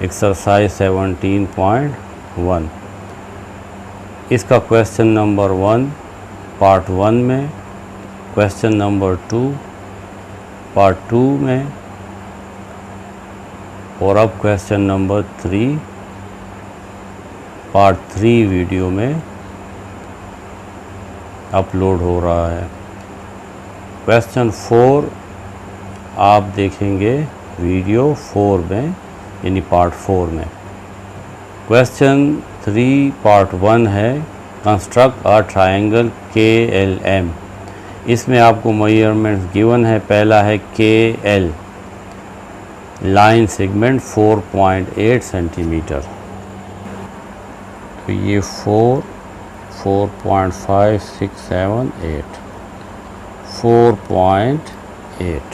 Exercise 17.1। इसका question number 1 part 1 में, question number 2 part 2 में और अब क्वेश्चन नंबर 3 पार्ट 3 वीडियो में अपलोड हो रहा है। क्वेश्चन 4 आप देखेंगे वीडियो 4 में, यानी पार्ट 4 में। क्वेश्चन 3 पार्ट 1 है कंस्ट्रक्ट अ ट्रायंगल KLM। इसमें आपको मेजरमेंट्स गिवन है। पहला है KL लाइन सेगमेंट 4.8 सेंटीमीटर, तो ये 4.5 6 7 8 4.8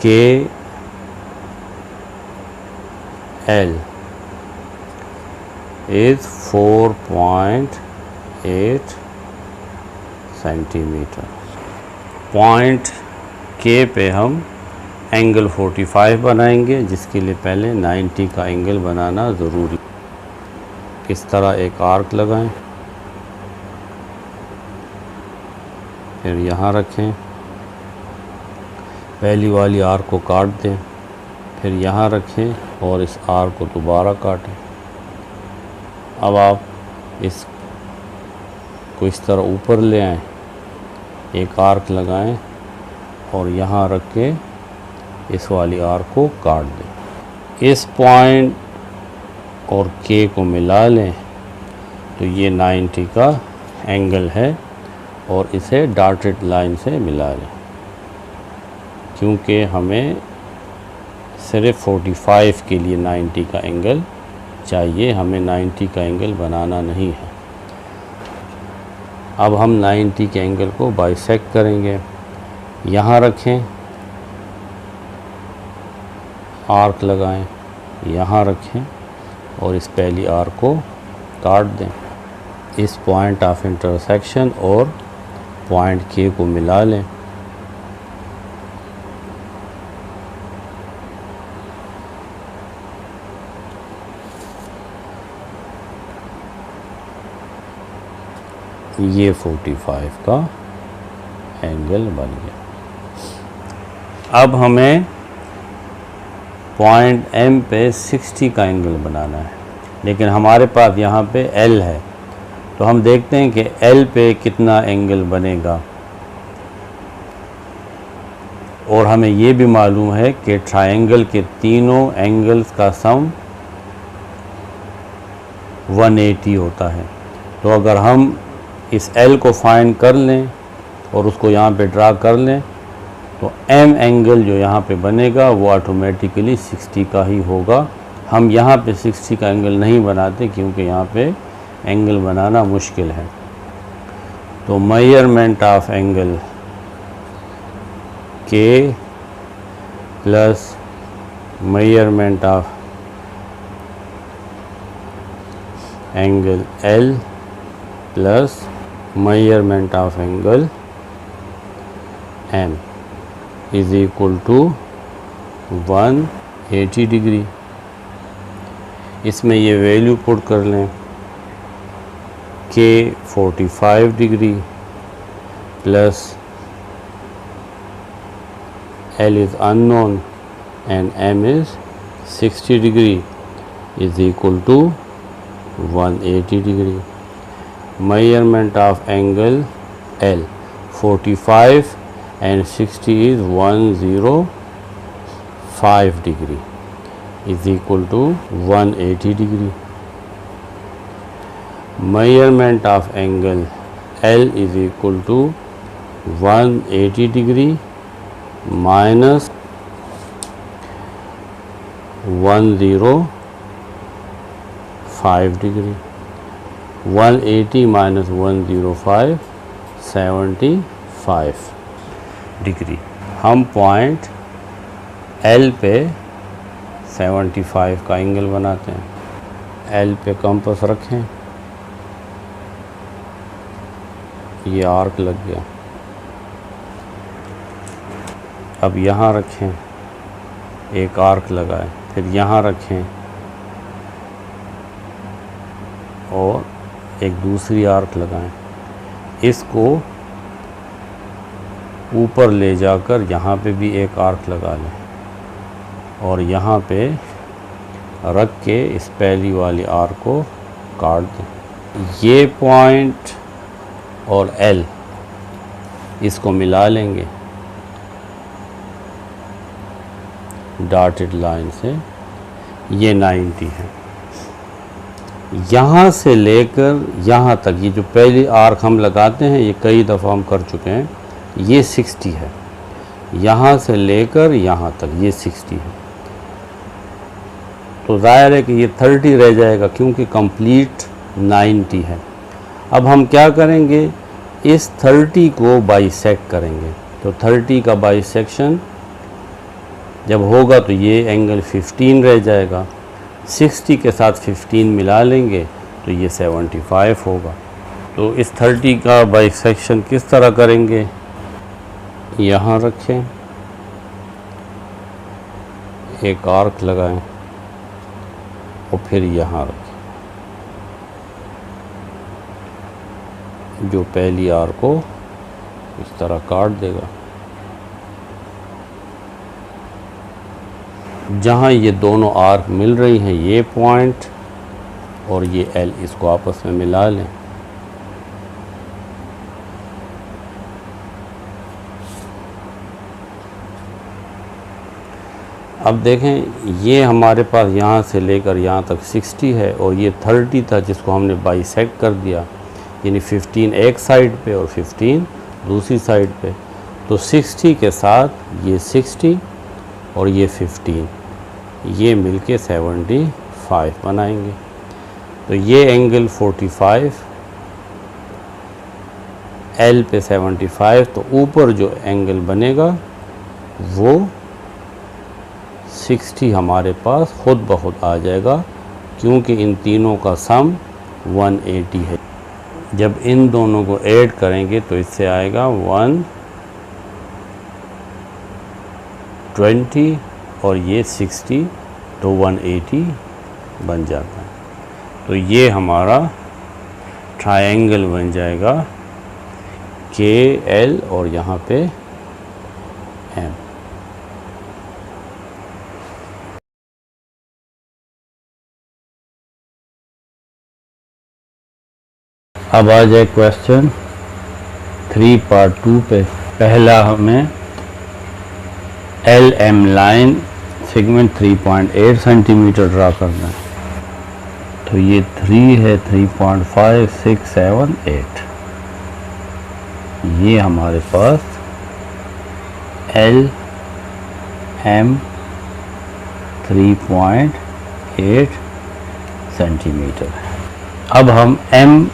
KL is 4.8 centimetre. Point K पे हम एंगल 45 बनाएंगे, जिसके लिए पहले 90 का एंगल बनाना ज़रूरी। इस तरह एक आर्क लगाएं, फिर यहाँ रखें, पहली वाली आर्क को काट दें, फिर यहाँ रखें और इस आर्क को दोबारा काटें। अब आप इसको इस तरह ऊपर ले आएं, एक आर्क लगाएं और यहाँ रख के इस वाली आर्क को काट दें। इस पॉइंट और K को मिला लें तो ये 90 का एंगल है और इसे डॉटेड लाइन से मिला लें, क्योंकि हमें सिर्फ 45 के लिए 90 का एंगल चाहिए, हमें 90 का एंगल बनाना नहीं है। अब हम 90 के एंगल को बाइसेक्ट करेंगे। यहाँ रखें, आर्क लगाएं, यहाँ रखें और इस पहली आर्क को काट दें। इस पॉइंट ऑफ इंटरसेक्शन और पॉइंट K को मिला लें। ये 45 का एंगल बन गया। अब हमें पॉइंट M पे 60 का एंगल बनाना है, लेकिन हमारे पास यहाँ पे L है, तो हम देखते हैं कि L पे कितना एंगल बनेगा। और हमें ये भी मालूम है कि ट्रायंगल के तीनों एंगल्स का सम 180 होता है। तो अगर हम इस L को फाइंड कर लें और उसको यहाँ पे ड्रा कर लें, तो M एंगल जो यहाँ पे बनेगा वो ऑटोमेटिकली 60 का ही होगा। हम यहाँ पे 60 का एंगल नहीं बनाते, क्योंकि यहाँ पे एंगल बनाना मुश्किल है। तो measurement of angle K plus measurement of angle L plus measurement of angle M is equal to 180 degree. इसमें ये वैल्यू पुट कर लें, K 45 degree plus L is unknown and M is 60 degree is equal to 180 degree. Measurement of angle L 45 and 60 is 105 degree is equal to 180 degree. Measurement of angle L is equal to 180 degree minus 105 degree. 180 minus 105 75 degree. हम point L पे 75 का angle बनाते हैं। L पे compass रखें, ये arc लग गया। अब यहाँ रखें, एक आर्क लगाएं, फिर यहाँ रखें और एक दूसरी आर्क लगाएं। इसको ऊपर ले जाकर यहाँ पे भी एक आर्क लगा लें और यहाँ पे रख के इस पहली वाली आर्क को काट दें। ये पॉइंट और एल इसको मिला लेंगे डॉटेड लाइन से, ये 90 है। यहाँ से लेकर यहाँ तक ये जो पहली आर्क हम लगाते हैं, ये कई दफ़ा हम कर चुके हैं, ये 60 है। यहाँ से लेकर यहाँ तक ये 60 है, तो ज़ाहिर है कि ये 30 रह जाएगा क्योंकि कंप्लीट 90 है। अब हम क्या करेंगे, इस 30 को बाइसेक्ट करेंगे। तो 30 का बाइसेक्शन जब होगा तो ये एंगल 15 रह जाएगा। 60 के साथ 15 मिला लेंगे तो ये 75 होगा। तो इस 30 का बाइसेक्शन किस तरह करेंगे, यहाँ रखें, एक आर्क लगाएं और फिर यहाँ रखें। जो पहली आर्क को इस तरह काट देगा। जहाँ ये दोनों आर्क मिल रही हैं, ये पॉइंट और ये एल, इसको आपस में मिला लें। अब देखें, ये हमारे पास यहाँ से लेकर यहाँ तक 60 है और ये 30 था जिसको हमने बाइसेक्ट कर दिया, यानी 15 एक साइड पे और 15 दूसरी साइड पे। तो 60 के साथ ये 60 और ये 15, ये मिलके 75 बनाएंगे। तो ये एंगल 45, एल पे 75, तो ऊपर जो एंगल बनेगा वो 60 हमारे पास खुद ब खुद आ जाएगा, क्योंकि इन तीनों का सम 180 है। जब इन दोनों को ऐड करेंगे तो इससे आएगा 120 और ये 60, तो 180 बन जाता है। तो ये हमारा ट्रायंगल बन जाएगा के एल और यहाँ पे एम। अब आ जाए क्वेश्चन 3 पार्ट 2 पे। पहला हमें L M line segment 3.8 centimetre draw करना है। तो ये 3 है, 3.5, 6, 7, 8। ये हमारे पास एल एम 3.8 सेंटीमीटर है। अब हम एम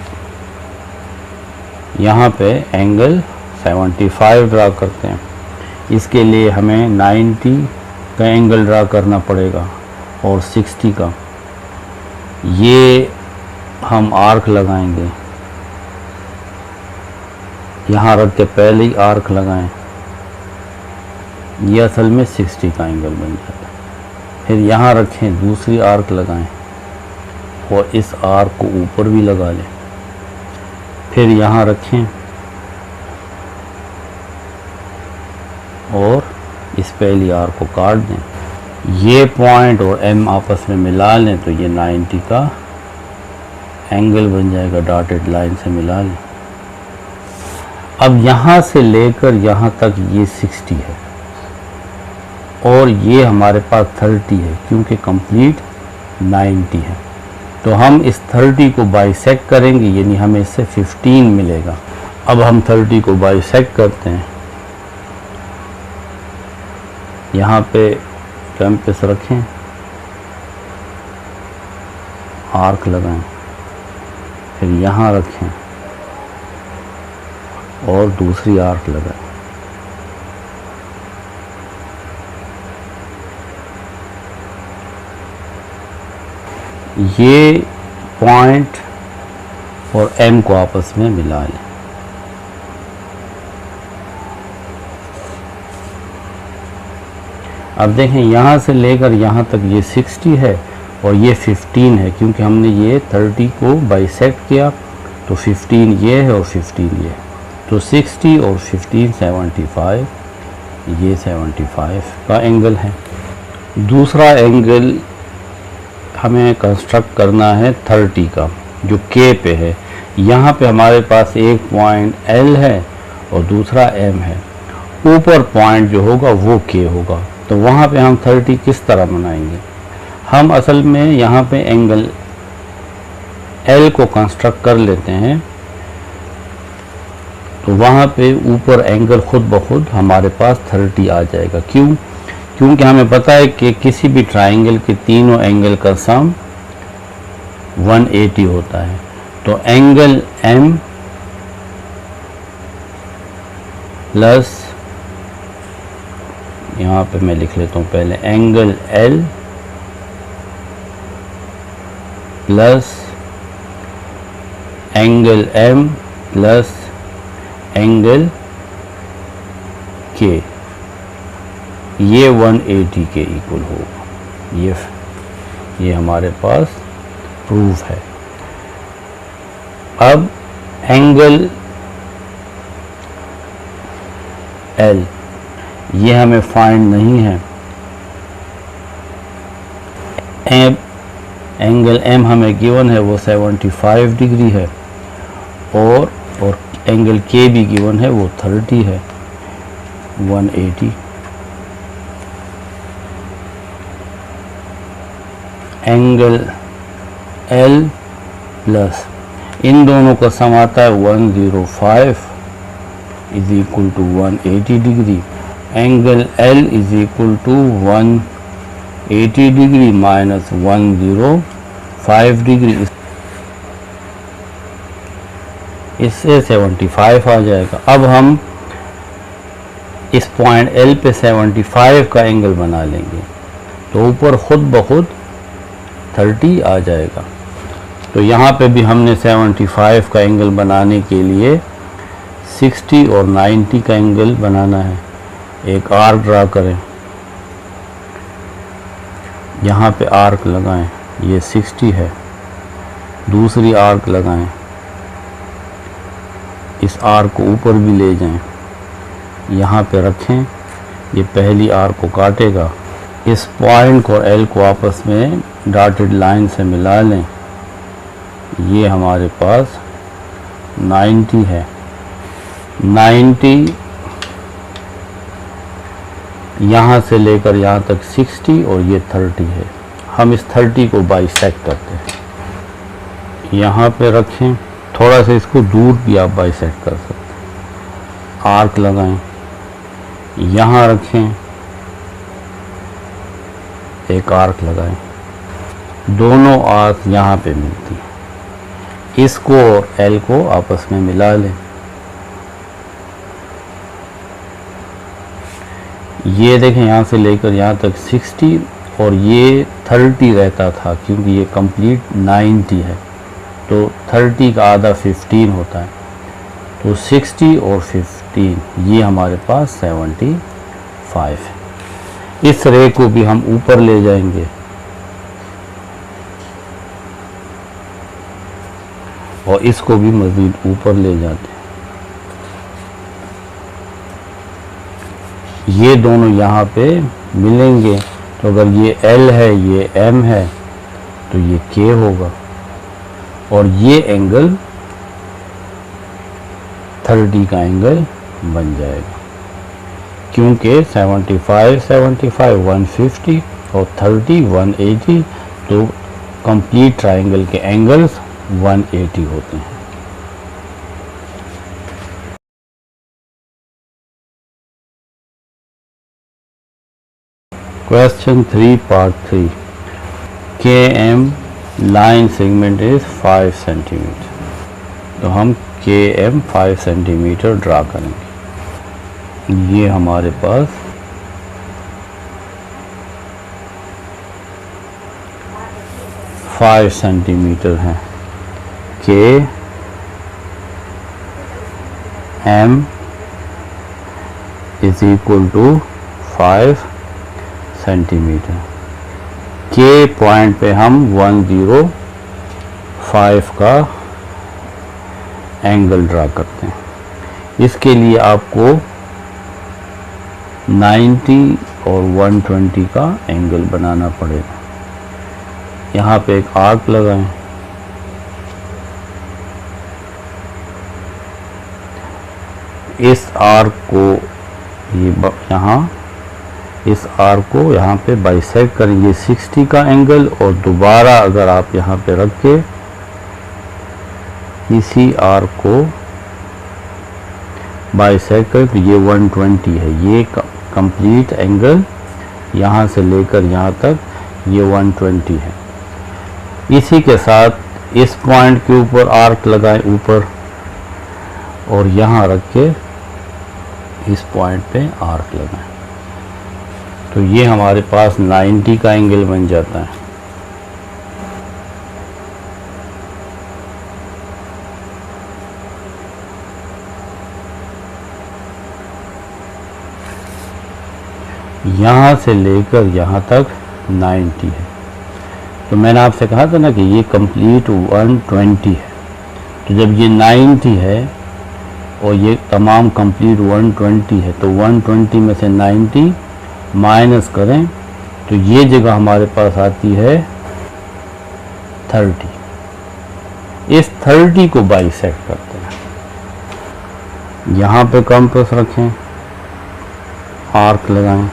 यहाँ पे एंगल 75 ड्रा करते हैं। इसके लिए हमें 90 का एंगल ड्रा करना पड़ेगा और 60 का। ये हम आर्क लगाएंगे, यहाँ रख के पहले ही आर्क लगाएं। ये असल में 60 का एंगल बन जाता है। फिर यहाँ रखें, दूसरी आर्क लगाएं और इस आर्क को ऊपर भी लगा लें। फिर यहाँ रखें और इस पहली आर्क को काट दें। ये पॉइंट और एम आपस में मिला लें तो ये 90 का एंगल बन जाएगा, डॉटेड लाइन से मिला लें। अब यहाँ से लेकर यहाँ तक ये 60 है और ये हमारे पास 30 है, क्योंकि कंप्लीट 90 है। तो हम इस 30 को बाइसेक्ट करेंगे, यानी हमें इससे 15 मिलेगा। अब हम 30 को बाइसेक्ट करते हैं। यहाँ पे कैंपस रखें, आर्क लगाएं, फिर यहाँ रखें और दूसरी आर्क लगाएं। ये पॉइंट और एम को आपस में मिला लें। अब देखें यहाँ से लेकर यहाँ तक ये 60 है और ये 15 है, क्योंकि हमने ये 30 को बाइसेक्ट किया, तो 15 ये है और 15 ये है, तो 60 और 15 75, ये 75 का एंगल है। दूसरा एंगल हमें कंस्ट्रक्ट करना है 30 का, जो के पे है। यहाँ पे हमारे पास एक पॉइंट एल है और दूसरा एम है, ऊपर पॉइंट जो होगा वो के होगा, तो वहाँ पे हम 30 किस तरह बनाएंगे। हम असल में यहाँ पे एंगल एल को कंस्ट्रक्ट कर लेते हैं, तो वहाँ पे ऊपर एंगल खुद ब खुद हमारे पास 30 आ जाएगा। क्यों? क्योंकि हमें पता है कि किसी भी ट्राइंगल के तीनों एंगल का सम 180 होता है। तो एंगल एम प्लस, यहाँ पे मैं लिख लेता हूँ पहले, angle L plus angle M plus angle K, ये 180 के इक्वल होगा। ये हमारे पास प्रूफ है। अब एंगल एल ये हमें फाइंड नहीं है, एंगल एम हमें गिवन है वो 75 डिग्री है, और एंगल के भी गिवन है वो 30 है, 180। एंगल एल प्लस इन दोनों का सम आता है 105 is equal to 180 degree. Angle L is equal to 180 degree minus 105 degree, इससे 75 आ जाएगा। अब हम इस पॉइंट एल पे 75 का एंगल बना लेंगे, तो ऊपर खुद ब खुद 30 आ जाएगा। तो यहाँ पे भी हमने 75 का एंगल बनाने के लिए 60 और 90 का एंगल बनाना है। एक आर्क ड्रा करें, यहाँ पे आर्क लगाएं, ये 60 है, दूसरी आर्क लगाएं, इस आर्क को ऊपर भी ले जाएं, यहाँ पे रखें, ये पहली आर्क को काटेगा। इस पॉइंट को एल को आपस में डॉटेड लाइन से मिला लें, ये हमारे पास 90 है। 90 यहाँ से लेकर यहाँ तक 60 और ये 30 है। हम इस 30 को बाइसेक्ट करते हैं, यहाँ पे रखें, थोड़ा सा इसको दूर भी आप बाइसेक्ट कर सकते हैं। आर्क लगाएं, यहाँ रखें, एक आर्क लगाएं, दोनों आर्क यहाँ पे मिलती है। इसको और एल को आपस में मिला लें, ये देखें यहाँ से लेकर यहाँ तक 60 और ये 30 रहता था, क्योंकि ये कंप्लीट 90 है, तो 30 का आधा 15 होता है, तो 60 और 15 ये हमारे पास 75 है। इस रे को भी हम ऊपर ले जाएंगे और इसको भी मज़ीद ऊपर ले जाते हैं। ये दोनों यहाँ पे मिलेंगे, तो अगर ये L है, ये M है, तो ये K होगा, और ये एंगल 30 का एंगल बन जाएगा, क्योंकि 75 75 150 और 30 180, तो कंप्लीट ट्रायंगल के एंगल्स 180 होते हैं। Question 3 part 3, KM line segment is 5 centimetre, तो हम KM 5 सेंटीमीटर ड्रा करेंगे। ये हमारे पास 5 सेंटीमीटर है। KM is equal to 5 centimetre. K point पे हम 105 का एंगल ड्रा करते हैं। इसके लिए आपको 90 और 120 का एंगल बनाना पड़ेगा। यहाँ पे एक आर्क लगाएं, इस आर्क को इस आर्क को यहाँ पे बाइसेक्ट करेंगे 60 का एंगल, और दोबारा अगर आप यहाँ पे रख के इसी आर्क को बाइसेक्ट करें तो ये 120 है। ये कंप्लीट एंगल यहाँ से लेकर यहाँ तक ये 120 है। इसी के साथ इस पॉइंट के ऊपर आर्क लगाएं ऊपर, और यहाँ रख के इस पॉइंट पे आर्क लगाएं, तो ये हमारे पास 90 का एंगल बन जाता है। यहाँ से लेकर यहाँ तक 90 है। तो मैंने आपसे कहा था ना कि ये कंप्लीट 120 है। तो जब ये 90 है और ये तमाम कंप्लीट 120 है, तो 120 में से 90 माइनस करें तो ये जगह हमारे पास आती है 30। इस 30 को बाइसेक्ट करते हैं। यहाँ पे कंपास रखें, आर्क लगाएं,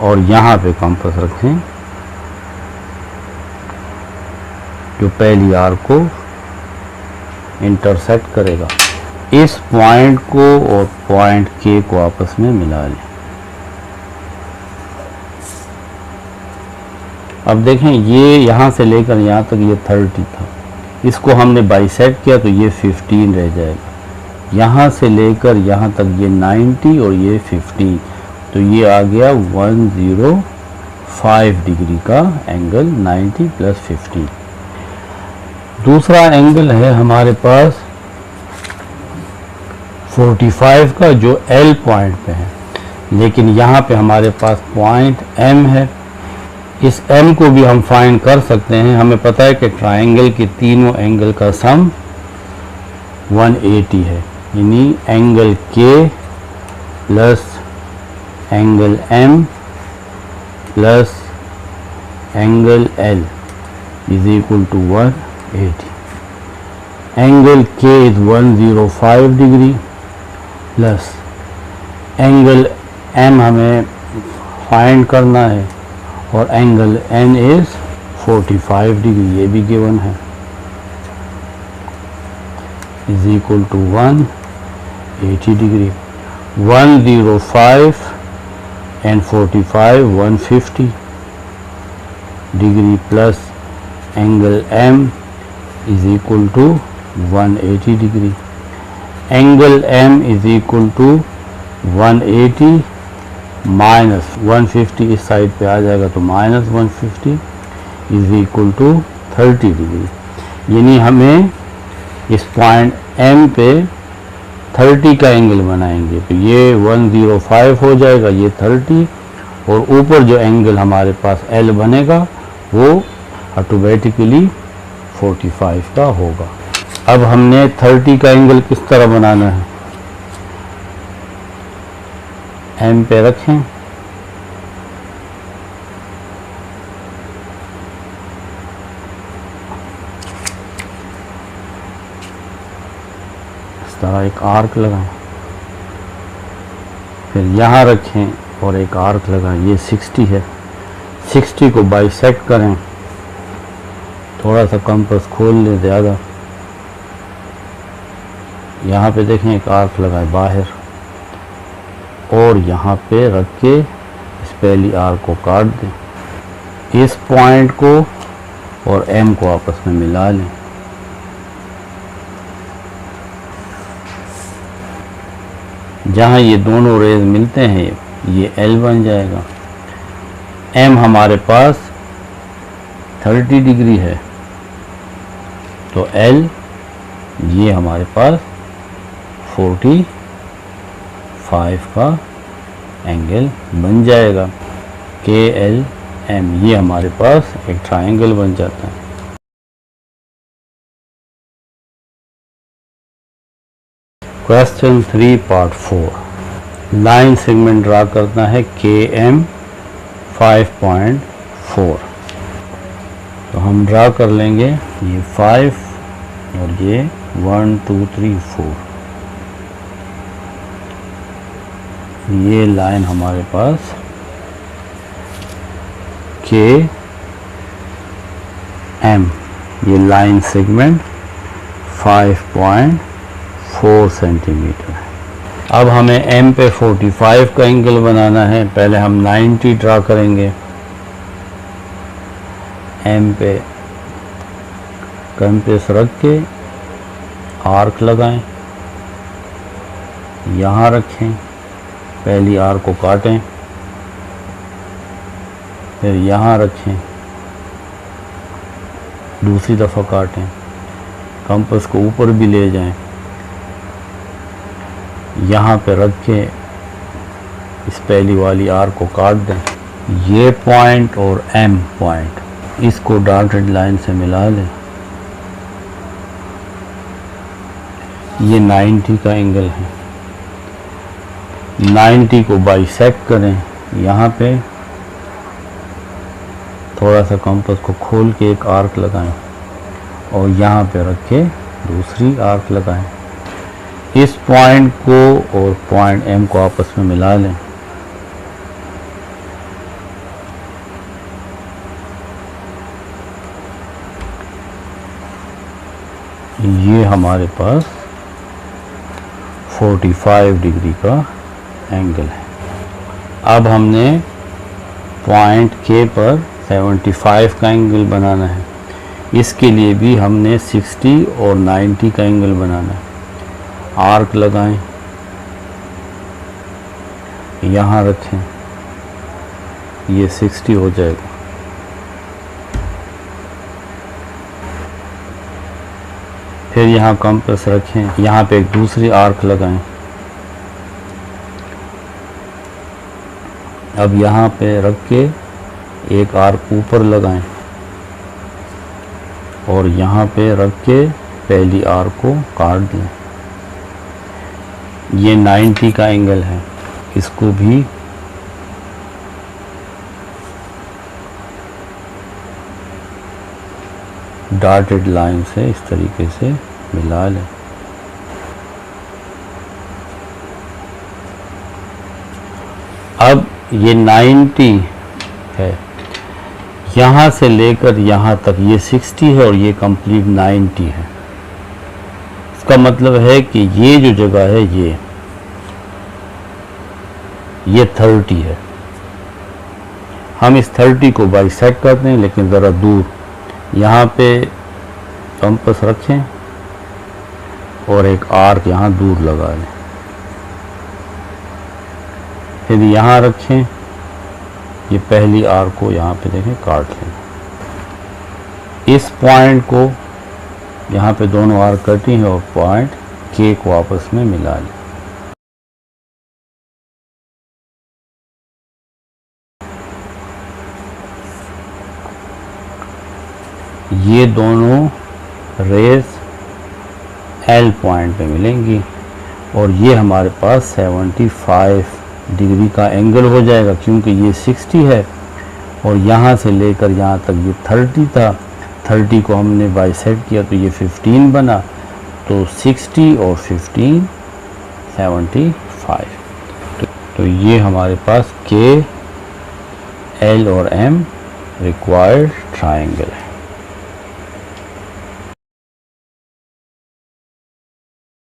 और यहाँ पे कंपास रखें जो पहली आर्क को इंटरसेक्ट करेगा। इस पॉइंट को और पॉइंट के को आपस में मिला लें। अब देखें, ये यहाँ से लेकर यहाँ तक ये 30 था, इसको हमने बाइसेक्ट किया तो ये 15 रह जाएगा। यहाँ से लेकर यहाँ तक ये 90 और ये 15, तो ये आ गया 105 डिग्री का एंगल, 90 प्लस 15। दूसरा एंगल है हमारे पास 45 का, जो L पॉइंट पे है, लेकिन यहाँ पे हमारे पास पॉइंट M है। इस M को भी हम फाइंड कर सकते हैं। हमें पता है कि ट्रायंगल के तीनों एंगल का सम 180 है, यानी angle K plus angle M plus angle L is equal to 180। Angle K is 105 degree plus angle M हमें फाइंड करना है, और एंगल N इज 45 डिग्री, ये भी गिवन है, is equal to 180 degree. 105 and 45 150 degree plus angle M is equal to 180 degree. Angle M is equal to 180 minus 150 इस side पे आ जाएगा, तो minus 150 is equal to 30 degree. यानी हमें इस पॉइंट M पे 30 का एंगल बनाएंगे, तो ये 105 हो जाएगा, ये 30, और ऊपर जो एंगल हमारे पास L बनेगा वो ऑटोमेटिकली 45 का होगा। अब हमने 30 का एंगल किस तरह बनाना है, M पे रखें, इस तरह एक आर्क लगाएं, फिर यहाँ रखें और एक आर्क लगाएं। ये 60 है, 60 को बाइसेक्ट करें, थोड़ा सा कंपास खोल लें ज़्यादा, यहाँ पे देखें एक आर्क लगाएं बाहर, और यहाँ पे रख के इस पहली आर्क को काट दें। इस पॉइंट को और M को आपस में मिला लें। जहाँ ये दोनों रेज मिलते हैं ये L बन जाएगा। M हमारे पास 30 डिग्री है, तो L ये हमारे पास 45 का एंगल बन जाएगा। KLM, ये हमारे पास एक ट्रायंगल बन जाता है। Question 3 part 4, line segment draw करना है KM 5.4। तो हम ड्रा कर लेंगे ये 5 और ये 1 2 3 4, ये लाइन हमारे पास KM, ये लाइन सेगमेंट 5.4 सेंटीमीटर है। अब हमें M पे 45 का एंगल बनाना है। पहले हम 90 ड्रा करेंगे। M पे कंपास रख के आर्क लगाएं, यहाँ रखें, पहली आर्क को काटें, फिर यहाँ रखें, दूसरी दफ़ा काटें, कंपास को ऊपर भी ले जाएं, यहाँ पे रख के इस पहली वाली आर्क को काट दें। ये पॉइंट और M पॉइंट, इसको डॉटेड लाइन से मिला लें। ये 90 का एंगल है। 90 को बाइसेक्ट करें, यहाँ पे थोड़ा सा कंपास को खोल के एक आर्क लगाएं और यहाँ पे रख के दूसरी आर्क लगाएं। इस पॉइंट को और पॉइंट M को आपस में मिला लें। ये हमारे पास 45 डिग्री का एंगल है। अब हमने पॉइंट K पर 75 का एंगल बनाना है। इसके लिए भी हमने 60 और 90 का एंगल बनाना है। आर्क लगाएं, यहाँ रखें, ये 60 हो जाएगा। फिर यहाँ कंपास रखें, यहाँ पे एक दूसरी आर्क लगाएं। अब यहाँ पे रख के एक आर्क ऊपर लगाएं और यहाँ पे रख के पहली आर्क को काट दें। ये 90 का एंगल है। इसको भी डॉटेड लाइन से इस तरीके से मिला लें। अब ये 90 है, यहाँ से लेकर यहाँ तक ये 60 है और ये कंप्लीट 90 है। इसका मतलब है कि ये जो जगह है ये 30 है। हम इस 30 को बाइसेक्ट करते हैं, लेकिन ज़रा दूर। यहाँ पे कंपास रखें और एक आर्क यहाँ दूर लगा लें। फिर यहाँ रखें, ये पहली आर्क को यहाँ पे देखें काट लें। इस पॉइंट को यहाँ पे दोनों आर्क कटी हैं और पॉइंट K को आपस में मिला लें। ये दोनों रेस L पॉइंट पे मिलेंगी और ये हमारे पास 75 डिग्री का एंगल हो जाएगा, क्योंकि ये 60 है और यहाँ से लेकर यहाँ तक ये 30 था। 30 को हमने बाइसेक्ट किया तो ये 15 बना, तो 60 और 15 75। तो ये हमारे पास K, L और M रिक्वायर्ड ट्रायंगल है।